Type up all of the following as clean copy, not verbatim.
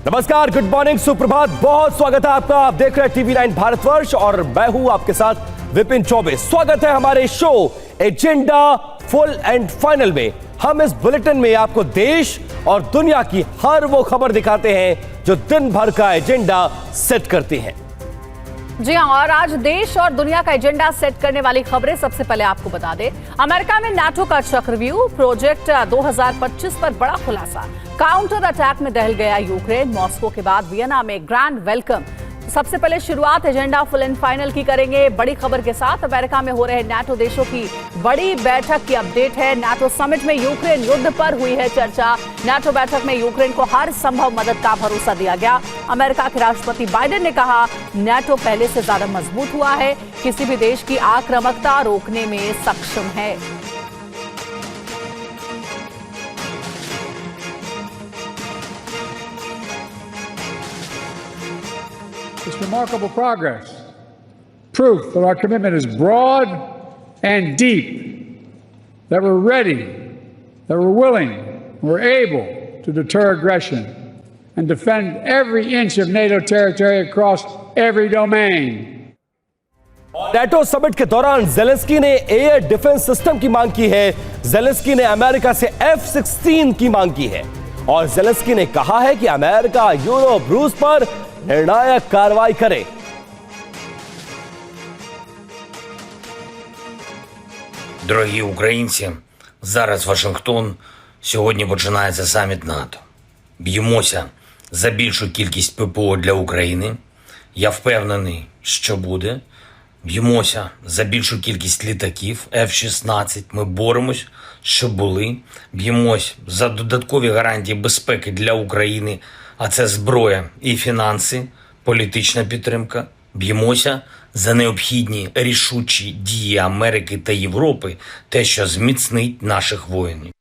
नमस्कार, good morning, सुप्रभात, बहुत स्वागत है आपका। आप देख रहे हैं TV9 भारतवर्ष और मैं हूं आपके साथ विपिन चौबे। स्वागत है हमारे show agenda full and final में। हम इस बुलेटिन में आपको देश और दुनिया की हर वो खबर दिखाते हैं जो दिन भर का एजेंडा सेट करती हैं। जी हाँ, और आज देश और दुनिया का एजेंडा सेट करने वाली खबरें सबसे पहले आपको बता दें। अमेरिका में नाटो का चक्रव्यूह प्रोजेक्ट 2025 पर बड़ा खुलासा। काउंटर अटैक में दहल गया यूक्रेन। मॉस्को के बाद वियना में ग्रैंड वेलकम। सबसे पहले शुरुआत एजेंडा फुल एंड फाइनल की करेंगे बड़ी खबर के साथ। अमेरिका में हो रहे नाटो देशों की बड़ी बैठक की अपडेट है। नाटो समिट में यूक्रेन युद्ध पर हुई है चर्चा। नाटो बैठक में यूक्रेन को हर संभव मदद का भरोसा दिया गया। अमेरिका के राष्ट्रपति बाइडेन ने कहा, नाटो पहले से ज्यादा मजबूत हुआ है, किसी भी देश की आक्रामकता रोकने में सक्षम है। It's remarkable progress, proof that our commitment is broad and deep, that we're ready, that we're willing, we're able to deter aggression and defend every inch of NATO territory across every domain. NATO summit के दौरान Zelensky ने air defence system की मांग की है। Zelensky ने America से F-16 की मांग की है और जेलेंस्की ने कहा है कि अमेरिका यूरोप रूस पर निर्णायक कार्रवाई करे। Дорогі українці, зараз Вашингтон, сьогодні починається саміт НАТО. Б'ємося за більшу кількість ППО для України. Я впевнений, що буде. Б'ємося за більшу кількість літаків F-16. Ми боремось, щоб були. Б'ємось за додаткові гарантії безпеки для України, а це зброя і фінанси, політична підтримка. Б'ємося за необхідні рішучі дії Америки та Європи, те, що зміцнить наших воїнів.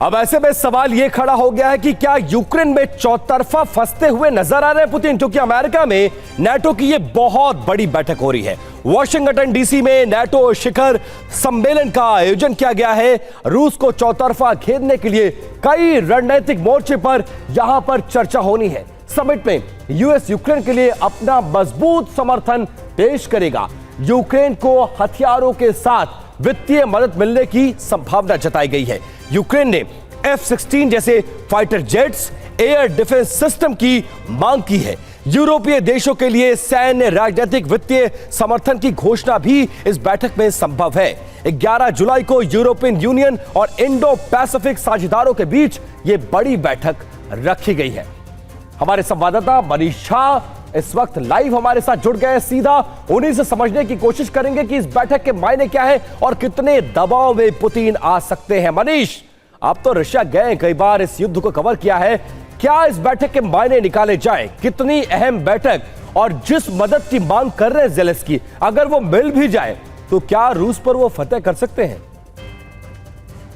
अब ऐसे में सवाल यह खड़ा हो गया है कि क्या यूक्रेन में चौतरफा फंसते हुए नजर आ रहे हैं पुतिन, क्योंकि अमेरिका में नाटो की यह बहुत बड़ी बैठक हो रही है। वॉशिंगटन डीसी में नाटो शिखर सम्मेलन का आयोजन किया गया है। रूस को चौतरफा घेरने के लिए कई रणनीतिक मोर्चे पर यहां पर चर्चा होनी है। समिट में यूएस यूक्रेन के लिए अपना मजबूत समर्थन पेश करेगा। यूक्रेन को हथियारों के साथ वित्तीय मदद मिलने की संभावना जताई गई है। यूक्रेन ने F-16 जैसे fighter jets, air defence system की मांग की है। यूरोपीय देशों के लिए सैन्य, राजनीतिक, वित्तीय समर्थन की घोषणा भी इस बैठक में संभव है। 11 जुलाई को यूरोपियन यूनियन और इंडो पैसिफिक साझेदारों के बीच यह बड़ी बैठक रखी गई है। हमारे संवाददाता मनीष झा इस वक्त लाइव हमारे साथ जुड़ गए। सीधा उन्हीं से समझने की कोशिश करेंगे कि इस बैठक के मायने क्या है और कितने दबाव में पुतिन आ सकते हैं। मनीष, आप तो रशिया गए, कई बार इस युद्ध को कवर किया है, क्या इस बैठक के मायने निकाले जाए? कितनी अहम बैठक, और जिस मदद की मांग कर रहे हैं जेलेंस्की, अगर वो मिल भी जाए तो क्या रूस पर वो फतेह कर सकते हैं?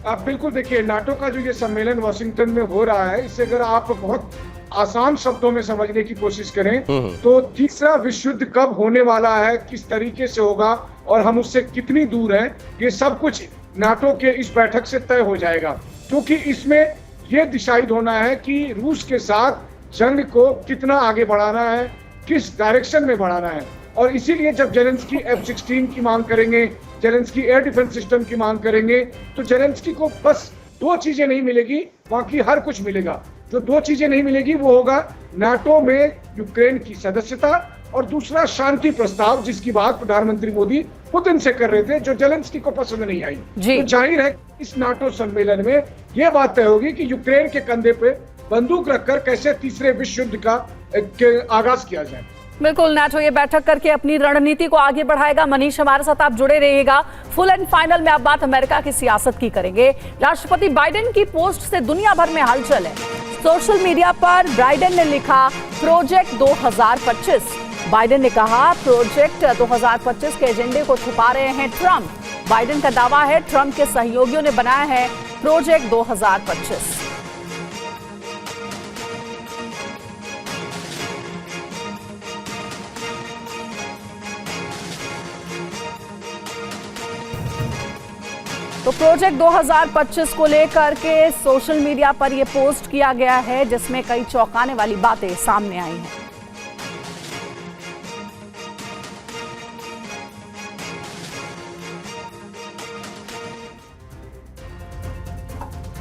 आप बिल्कुल देखिए, नाटो का जो ये सम्मेलन वॉशिंगटन में हो रहा है, इससे अगर आप बहुत आसान शब्दों में समझने की कोशिश करें तो तीसरा विश्व युद्ध कब होने वाला है, किस तरीके से होगा और हम उससे कितनी दूर हैं, ये सब कुछ नाटो के इस बैठक से तय हो जाएगा। क्योंकि इसमें यह डिसाइड होना है कि रूस के साथ जंग को कितना आगे बढ़ाना है, किस डायरेक्शन में बढ़ाना है। और इसीलिए जब जेलेंस्की F-16 की मांग करेंगे, जेलेंस्की एयर डिफेंस सिस्टम की मांग करेंगे, तो जेलेंस्की को बस दो चीजें नहीं मिलेगी, बाकी हर कुछ मिलेगा। जो दो चीजें नहीं मिलेगी वो होगा नाटो में यूक्रेन की सदस्यता और दूसरा शांति प्रस्ताव, जिसकी बात प्रधानमंत्री मोदी पुतिन से कर रहे थे, जो जेलेंस्की को पसंद नहीं आई। तो जाहिर है इस नाटो सम्मेलन में यह बात तय होगी कि यूक्रेन के कंधे पे बंदूक रखकर कैसे तीसरे विश्व युद्ध का आगाज किया जाए। बिल्कुल, नाटो ये बैठक करके अपनी रणनीति को आगे बढ़ाएगा। मनीष, हमारे साथ आप जुड़े रहिएगा। फुल एंड फाइनल में आप बात अमेरिका की सियासत की करेंगे। राष्ट्रपति बाइडेन की पोस्ट से दुनिया भर में हलचल है। सोशल मीडिया पर बाइडेन ने लिखा, प्रोजेक्ट 2025। बाइडेन ने कहा, प्रोजेक्ट 2025 के एजेंडे को छुपा रहे हैं ट्रंप। बाइडेन का दावा है, ट्रंप के सहयोगियों ने बनाया है प्रोजेक्ट 2025। तो प्रोजेक्ट 2025 को लेकर के सोशल मीडिया पर यह पोस्ट किया गया है, जिसमें कई चौंकाने वाली बातें सामने आई हैं।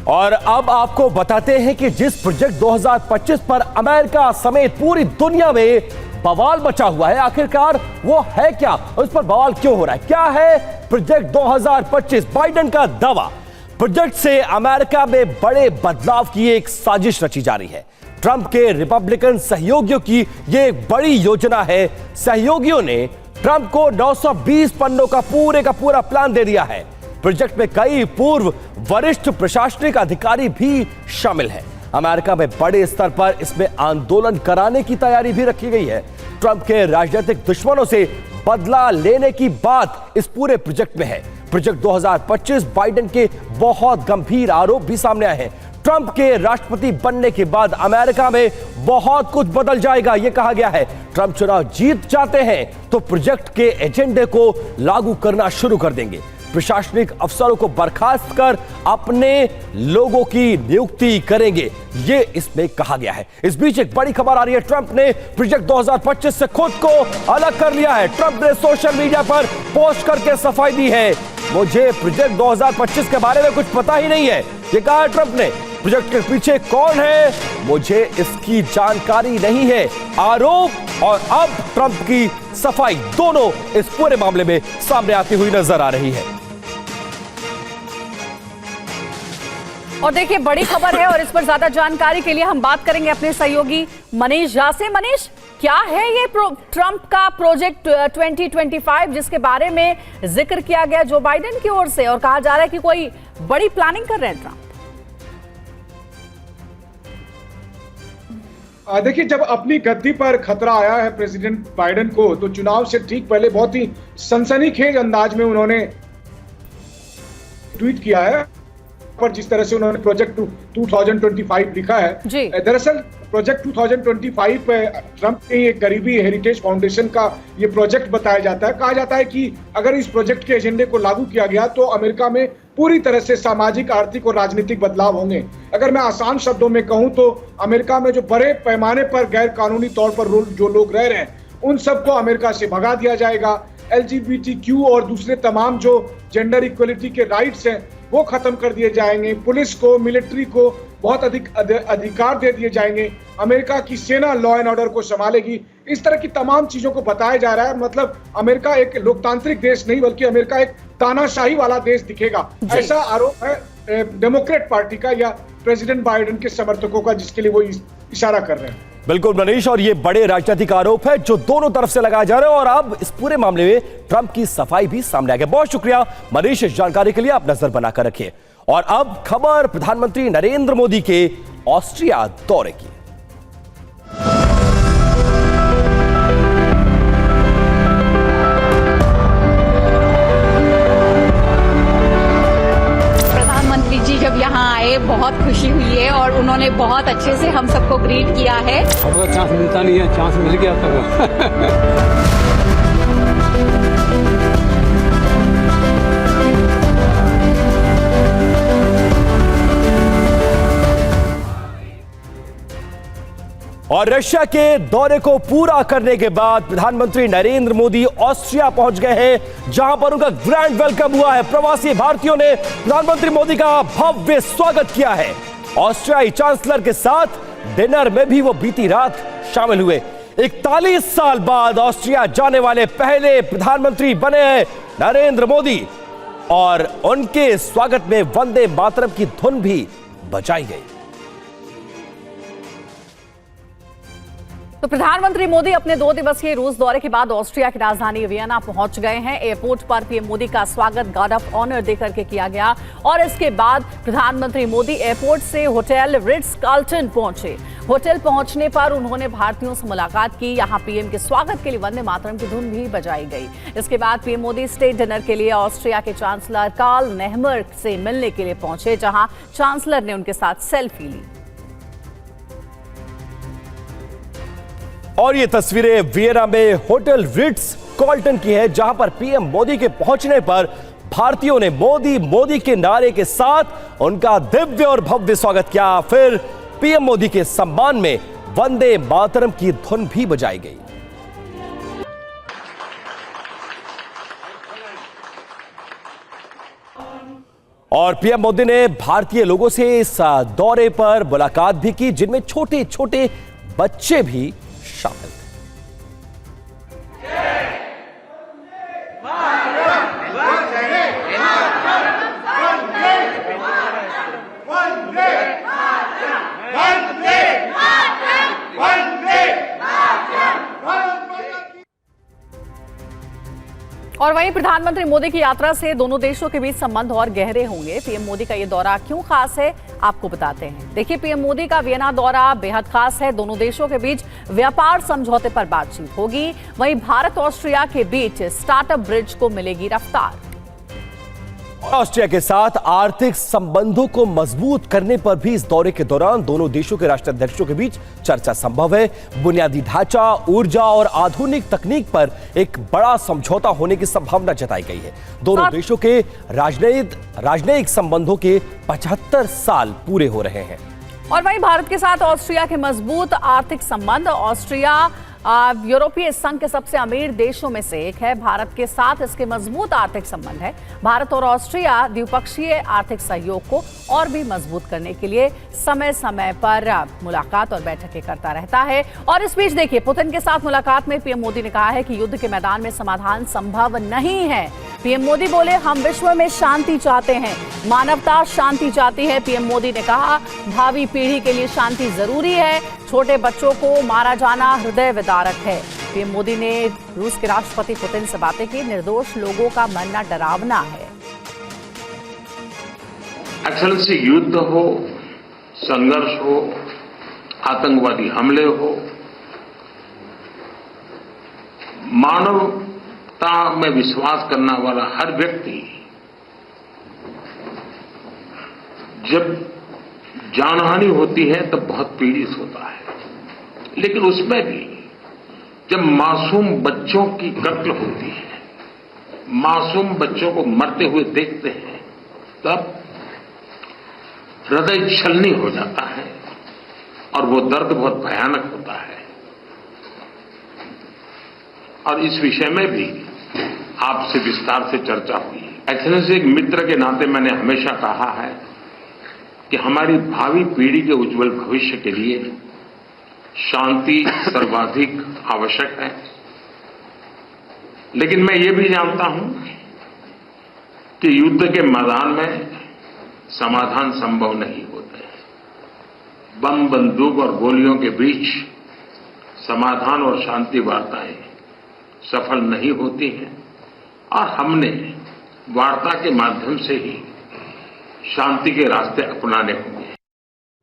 और अब आपको बताते हैं कि जिस प्रोजेक्ट 2025 पर अमेरिका समेत पूरी दुनिया में बवाल मचा हुआ है, आखिरकार वो है क्या, उस पर बवाल क्यों हो रहा है, क्या है प्रोजेक्ट 2025? बाइडेन का दावा, प्रोजेक्ट से अमेरिका में बड़े बदलाव की एक साजिश रची जा रही है। ट्रंप के रिपब्लिकन सहयोगियों की यह एक बड़ी योजना है। सहयोगियों ने ट्रंप को 920 पन्नों का पूरा प्लान दे दिया है। प्रोजेक्ट में कई पूर्व वरिष्ठ प्रशासनिक अधिकारी भी शामिल हैं। अमेरिका में बड़े स्तर पर इसमें आंदोलन कराने की तैयारी भी रखी गई है। ट्रंप के राजनीतिक दुश्मनों से बदला लेने की बात इस पूरे प्रोजेक्ट में है। प्रोजेक्ट 2025 बाइडेन के बहुत गंभीर आरोप भी सामने आए हैं। ट्रंप के राष्ट्रपति बनने के बाद अमेरिका में बहुत कुछ बदल जाएगा, यह कहा गया है। ट्रंप चुनाव जीत जाते हैं तो प्रोजेक्ट के एजेंडे को लागू करना शुरू कर देंगे। प्रशासनिक अफसरों को बर्खास्त कर अपने लोगों की नियुक्ति करेंगे, ये इसमें कहा गया है। इस बीच एक बड़ी खबर आ रही है, ट्रंप ने प्रोजेक्ट 2025 से खुद को अलग कर लिया है। ट्रंप ने सोशल मीडिया पर पोस्ट करके सफाई दी है, मुझे प्रोजेक्ट 2025 के बारे में कुछ पता ही नहीं है, ये कहा है ट्रंप ने। प्रोजेक्ट के पीछे कौन है, मुझे इसकी जानकारी नहीं है। आरोप और अब ट्रंप की सफाई दोनों इस पूरे मामले में सामने आती हुई नजर आ रही है। और देखिए, बड़ी खबर है और इस पर ज्यादा जानकारी के लिए हम बात करेंगे अपने सहयोगी मनीष झा से। मनीष, क्या है ये ट्रंप का प्रोजेक्ट 2025 जिसके बारे में जिक्र किया गया जो बाइडेन की ओर से, और कहा जा रहा है कि कोई बड़ी प्लानिंग कर रहे हैं ट्रंप? देखिए, जब अपनी गद्दी पर खतरा आया है प्रेसिडेंट बाइडेन को, तो चुनाव से ठीक पहले बहुत ही सनसनीखेज अंदाज में उन्होंने ट्वीट किया है। पर जिस तरह से उन्होंने प्रोजेक्ट 2025 लिखा है, दरअसल प्रोजेक्ट 2025 पे ट्रंप के एक गरीबी हेरिटेज फाउंडेशन का ये प्रोजेक्ट बताया जाता है। कहा जाता है कि अगर इस प्रोजेक्ट के एजेंडे को लागू किया गया तो अमेरिका में पूरी तरह से सामाजिक, आर्थिक और राजनीतिक बदलाव होंगे। अगर मैं आसान शब्दों में कहूं तो अमेरिका में जो बड़े पैमाने पर गैर कानूनी तौर पर जो लोग रह रहे हैं, उन सबको अमेरिका से भगा दिया जाएगा। LGBTQ और दूसरे तमाम जो जेंडर इक्वलिटी के राइट्स हैं वो खत्म कर दिए जाएंगे। पुलिस को, मिलिट्री को बहुत अधिक अधिकार दे दिए जाएंगे। अमेरिका की सेना लॉ एंड ऑर्डर को संभालेगी। इस तरह की तमाम चीजों को बताया जा रहा है। मतलब अमेरिका एक लोकतांत्रिक देश नहीं बल्कि अमेरिका एक तानाशाही वाला देश दिखेगा, ऐसा आरोप है डेमोक्रेट पार्टी का या प्रेसिडेंट बाइडेन के समर्थकों का, जिसके लिए वो इशारा कर रहे हैं। बिल्कुल मनीष, और ये बड़े राजनीतिक आरोप है जो दोनों तरफ से लगाए जा रहे हैं, और अब इस पूरे मामले में ट्रंप की सफाई भी सामने आ गई। बहुत शुक्रिया मनीष, इस जानकारी के लिए आप नजर बनाकर रखिए। और अब खबर प्रधानमंत्री नरेंद्र मोदी के ऑस्ट्रिया दौरे की। प्रधानमंत्री जी जब यहाँ आए बहुत खुशी हुई है और उन्होंने बहुत अच्छे से हम सबको ग्रीट किया है। अब चांस मिलता नहीं है, चांस मिल गया तब। और रशिया के दौरे को पूरा करने के बाद प्रधानमंत्री नरेंद्र मोदी ऑस्ट्रिया पहुंच गए हैं, जहां पर उनका ग्रैंड वेलकम हुआ है। प्रवासी भारतीयों ने प्रधानमंत्री मोदी का भव्य स्वागत किया है। ऑस्ट्रियाई चांसलर के साथ डिनर में भी वो बीती रात शामिल हुए। 41 साल बाद ऑस्ट्रिया जाने वाले पहले प्रधानमंत्री बने हैं नरेंद्र मोदी, और उनके स्वागत में वंदे मातरम की धुन भी बजाई गई। तो प्रधानमंत्री मोदी अपने 2 दिवसीय रूस दौरे के बाद ऑस्ट्रिया की राजधानी वियना पहुंच गए हैं। एयरपोर्ट पर पीएम मोदी का स्वागत गार्ड ऑफ ऑनर देकर के किया गया, और इसके बाद प्रधानमंत्री मोदी एयरपोर्ट से होटल रिट्ज कार्ल्टन पहुंचे। होटल पहुंचने पर उन्होंने भारतीयों से मुलाकात की। यहां पीएम के स्वागत के लिए वंदे मातरम की धुन भी बजाई गई। इसके बाद पीएम मोदी स्टेट डिनर के लिए ऑस्ट्रिया के चांसलर कार्ल नेहमर से मिलने के लिए पहुंचे, जहां चांसलर ने उनके साथ सेल्फी ली। और ये तस्वीरें वियना में होटल रिट्ज कार्ल्टन की है, जहां पर पीएम मोदी के पहुंचने पर भारतीयों ने मोदी मोदी के नारे के साथ उनका दिव्य और भव्य स्वागत किया। फिर पीएम मोदी के सम्मान में वंदे मातरम की धुन भी बजाई गई। और पीएम मोदी ने भारतीय लोगों से इस दौरे पर मुलाकात भी की, जिनमें छोटे छोटे बच्चे भी शामिल थे। और वहीं प्रधानमंत्री मोदी की यात्रा से दोनों देशों के बीच संबंध और गहरे होंगे। पीएम मोदी का ये दौरा क्यों खास है, आपको बताते हैं। देखिए, पीएम मोदी का वियना दौरा बेहद खास है। दोनों देशों के बीच व्यापार समझौते पर बातचीत होगी। वहीं भारत ऑस्ट्रिया के बीच स्टार्टअप ब्रिज को मिलेगी रफ्तार। ऑस्ट्रिया के साथ आर्थिक संबंधों को मजबूत करने पर भी इस दौरे के दौरान दोनों देशों के राष्ट्राध्यक्षों के बीच चर्चा संभव है। बुनियादी ढांचा, ऊर्जा और आधुनिक तकनीक पर एक बड़ा समझौता होने की संभावना जताई गई है। दोनों देशों के राजनयिक संबंधों के 75 साल पूरे हो रहे हैं। और वहीं भारत के साथ ऑस्ट्रिया के मजबूत आर्थिक संबंध। ऑस्ट्रिया यूरोपीय संघ के सबसे अमीर देशों में से एक है। भारत के साथ इसके मजबूत आर्थिक संबंध है। भारत और ऑस्ट्रिया द्विपक्षीय आर्थिक सहयोग को और भी मजबूत करने के लिए समय समय पर मुलाकात और बैठकें करता रहता है। और इस बीच देखिए, पुतिन के साथ मुलाकात में पीएम मोदी ने कहा है कि युद्ध के मैदान में समाधान संभव नहीं है। पीएम मोदी बोले, हम विश्व में शांति चाहते हैं, मानवता शांति चाहती है। पीएम मोदी ने कहा, भावी पीढ़ी के लिए शांति जरूरी है। छोटे बच्चों को मारा जाना हृदय विदारक है। पीएम मोदी ने रूस के राष्ट्रपति पुतिन से बातें की। निर्दोष लोगों का मरना डरावना है। एक्सेलेंसी, युद्ध हो, संघर्ष हो, आतंकवादी हमले हो, मानवता में विश्वास करने वाला हर व्यक्ति जब जानहानि होती है तब बहुत पीड़ित होता है। लेकिन उसमें भी जब मासूम बच्चों की कत्ल होती है, मासूम बच्चों को मरते हुए देखते हैं, तब हृदय छलनी हो जाता है और वो दर्द बहुत भयानक होता है। और इस विषय में भी आपसे विस्तार से चर्चा हुई। एक्सेलेंसी, एक मित्र के नाते मैंने हमेशा कहा है कि हमारी भावी पीढ़ी के उज्जवल भविष्य के लिए शांति सर्वाधिक आवश्यक है। लेकिन मैं ये भी जानता हूं कि युद्ध के मैदान में समाधान संभव नहीं होते। बम, बंदूक और गोलियों के बीच समाधान और शांति वार्ताएं सफल नहीं होती हैं। और हमने वार्ता के माध्यम से ही शांति के रास्ते अपनाने होंगे।